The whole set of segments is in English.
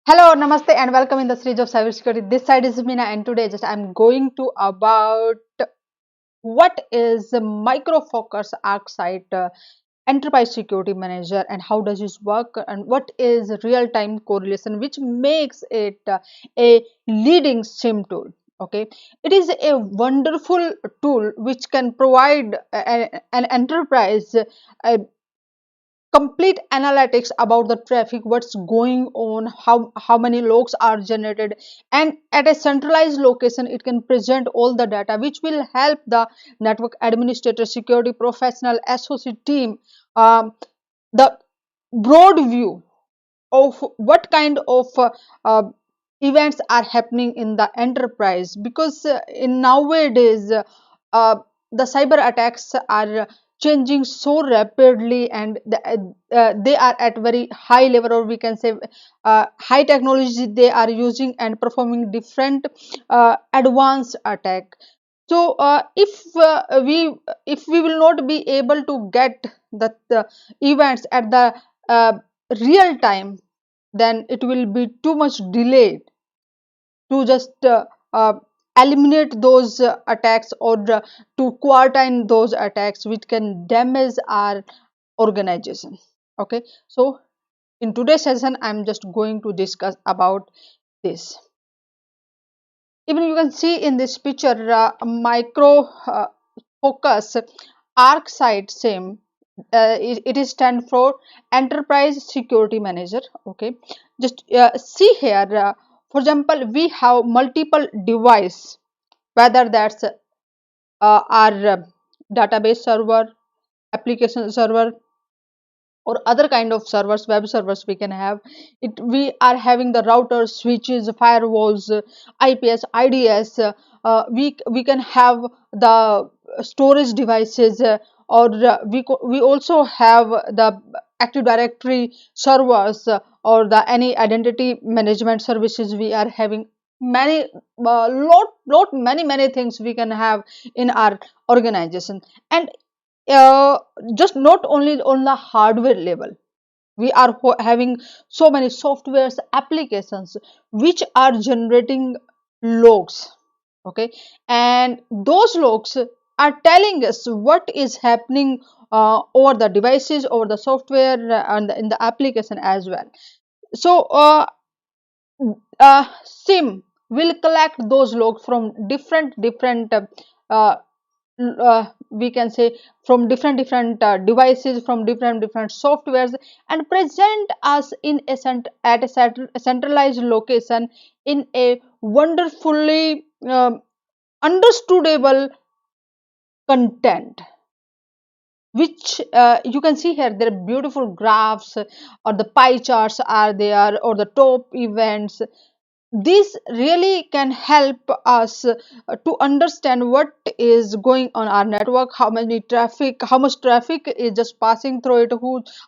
Hello, namaste, and welcome in the series of cybersecurity. This side is Meena, and today I'm going to about what is the micro focus ArcSight enterprise security manager and how does this work and what is real time correlation which makes it a leading SIEM tool. Okay, it is a wonderful tool which can provide an enterprise complete analytics about the traffic, what's going on, how many logs are generated, and at a centralized location it can present all the data which will help the network administrator, security professional, associate team, the broad view of what kind of events are happening in the enterprise, because in nowadays the cyber attacks are changing so rapidly, and they are at very high level, or we can say high technology they are using and performing different advanced attack. So if we will not be able to get the events at the uh, real time, then it will be too much delayed to just eliminate those attacks, or to quarantine those attacks which can damage our organization. Okay, so in today's session I'm just going to discuss about this. Even you can see in this picture micro focus ArcSight SIEM. It is stand for Enterprise Security Manager. Okay, just see here. For example, we have multiple device, whether that's our database server, application server, or other kind of servers, web servers we can have it. We are having the routers, switches, firewalls, IPS, IDS. We can have the storage devices, or we also have the Active Directory servers, or the any identity management services we are having. Many many things we can have in our organization. And uh, just not only on the hardware level, we are having so many softwares applications which are generating logs. Okay, and those logs are telling us what is happening over the devices, over the software, and in the application as well. So SIM will collect those logs from different uh, we can say from different devices, from different softwares, and present us in at a centralized location in a wonderfully understandable content, which you can see here. There are beautiful graphs, or the pie charts are there, or the top events. This really can help us to understand what is going on our network, how much traffic is just passing through it,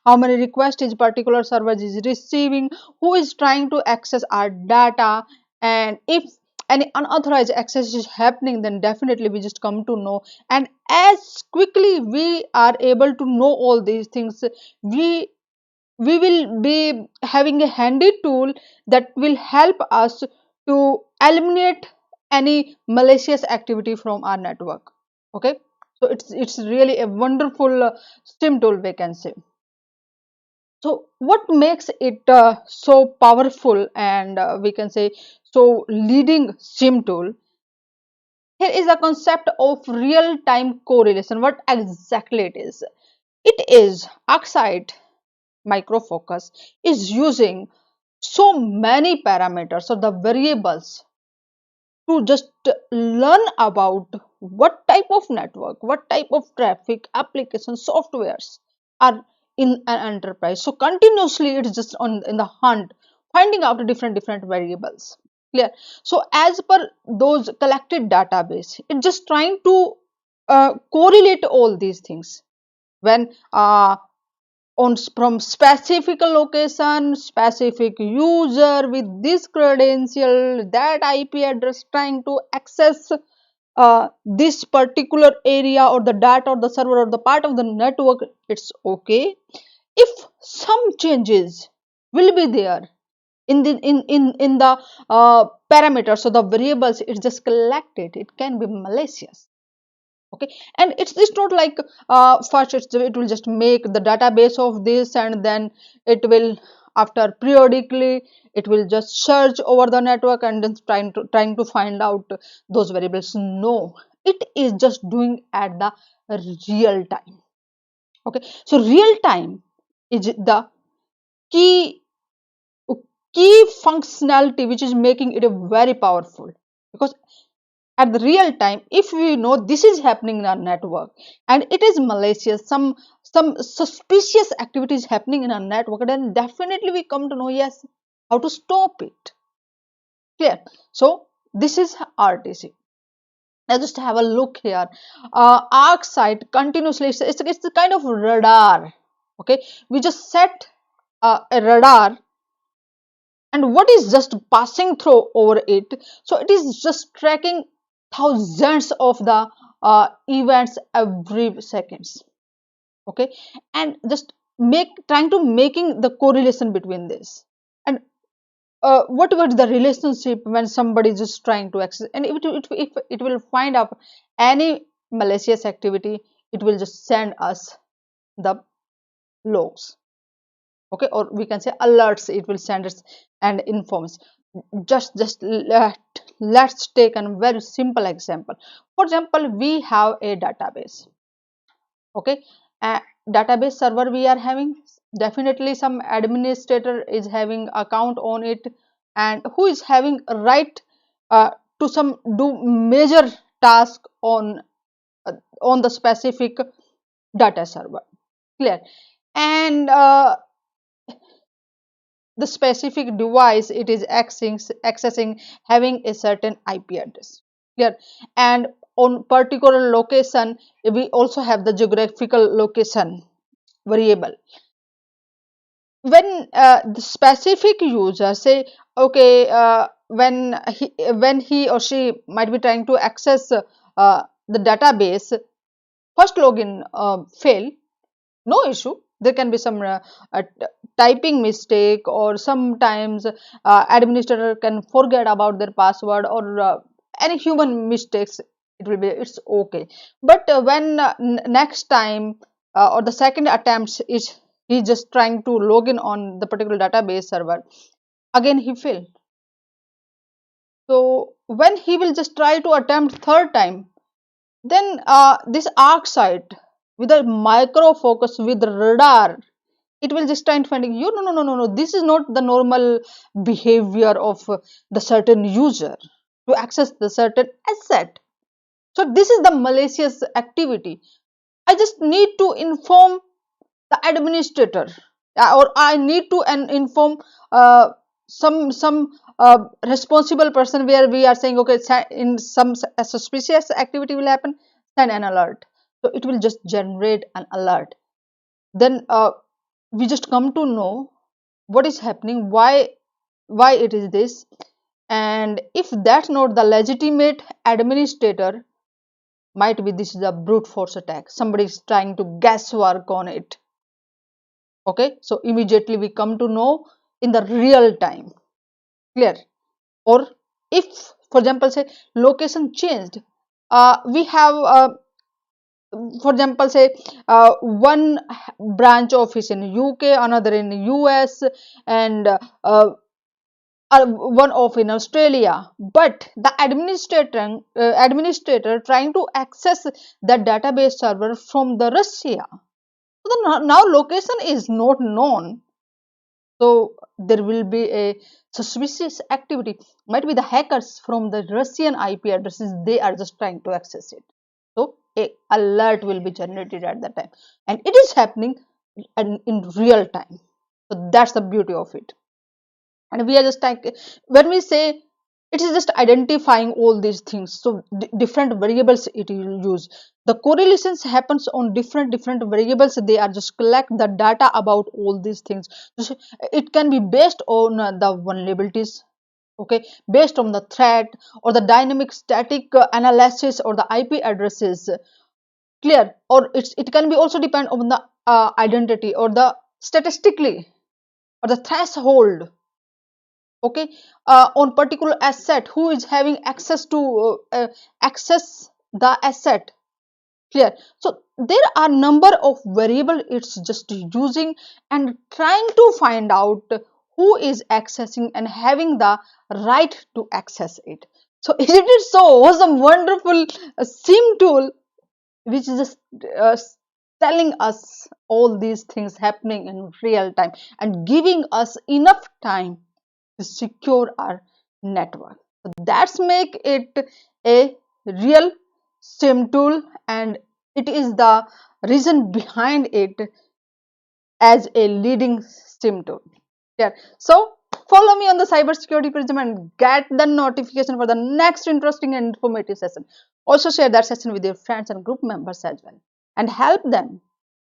how many requests each particular server is receiving, who is trying to access our data, and if any unauthorized access is happening, then definitely we just come to know. And as quickly we are able to know all these things, we we will be having a handy tool that will help us to eliminate any malicious activity from our network. Okay, so it's really a wonderful SIEM tool, we can say. So what makes it so powerful, and we can say so leading SIEM tool? Here is a concept of real time correlation. What exactly it is? It is ArcSight micro focus is using so many parameters, or the variables, to just learn about what type of network, what type of traffic, application, softwares are in an enterprise. So continuously it's just on in the hunt, finding out different variables. Clear? So as per those collected database, it's just trying to correlate all these things. When from specific location, specific user with this credential, that IP address, trying to access this particular area, or the data, or the server, or the part of the network, it's okay. If some changes will be there, in the parameters or the variables it's just collected, it can be malicious. Okay, and it's not like first it will just make the database of this, and then it will, after periodically, it will just search over the network and then trying to find out those variables. No, it is just doing at the real time. Okay, so real time is the key key functionality which is making it a very powerful, because at the real time, if we know this is happening in our network and it is malicious, some suspicious activities happening in our network, then definitely we come to know, yes, how to stop it. Clear? So this is RTC. Let's just have a look here. ArcSight continuously, it's a kind of radar. Okay, we just set a radar, and what is just passing through over it, so it is just tracking thousands of the events every seconds. Okay, and just trying to making the correlation between this, and what was the relationship when somebody is just trying to access, and if it will find out any malicious activity, it will just send us the logs. Okay, or we can say alerts, it will send us and informs. Just let's take a very simple example. For example, we have a database. Okay, a database server we are having, definitely some administrator is having account on it, and who is having a right to some do major task on the specific data server. Clear? And the specific device it is accessing having a certain IP address. Clear? And on particular location, we also have the geographical location variable. When the specific user say, okay, when he or she might be trying to access the database, first login fail, no issue, there can be some typing mistake, or sometimes administrator can forget about their password, or any human mistakes, it will be, it's okay. But when next time or the second attempt is he just trying to log in on the particular database server, again he failed. So when he will just try to attempt third time, then this ArcSight with a micro focus with radar, it will just try and finding you, no, no, no, no, no, this is not the normal behavior of the certain user to access the certain asset. So this is the malicious activity. I just need to inform the administrator, or I need to inform some responsible person, where we are saying, okay, in some suspicious activity will happen, send an alert. So it will just generate an alert. Then we just come to know what is happening, why it is this, and if that's not the legitimate administrator, might be this is a brute force attack, somebody is trying to guesswork on it. Okay, so immediately we come to know in the real time. Clear? Or if, for example, say location changed, we have for example, say one branch office in UK, another in US, and one off in Australia, but the administrator trying to access the database server from the Russia. So now location is not known. So there will be a suspicious activity. Might be the hackers from the Russian IP addresses, they are just trying to access it. So a alert will be generated at that time, and it is happening in real time. So that's the beauty of it. And we are just like, when we say, it is just identifying all these things, so different variables it will use, the correlations happens on different variables, they are just collect the data about all these things. It can be based on the vulnerabilities, okay, based on the threat, or the dynamic static analysis, or the IP addresses. Clear? Or it can be also depend on the identity, or the statistically, or the threshold. okay, on particular asset, who is having access to access the asset. Clear. So there are number of variable it's just using and trying to find out who is accessing and having the right to access it. So isn't it so awesome, wonderful SIEM tool which is just uh, telling us all these things happening in real time and giving us enough time to secure our network. So that's make it a real SIM tool, and it is the reason behind it as a leading SIM tool. Yeah. So follow me on the cybersecurity prism and get the notification for the next interesting and informative session. Also share that session with your friends and group members as well, and help them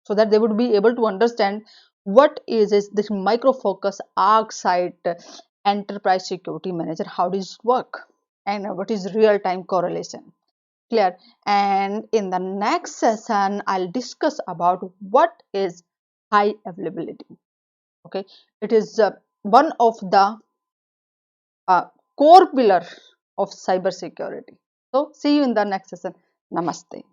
so that they would be able to understand what is this micro focus ArcSight enterprise security manager, how does it work, and what is real time correlation. Clear. And in the next session I'll discuss about what is high availability. Okay, it is one of the core pillar of cybersecurity. So see you in the next session. Namaste.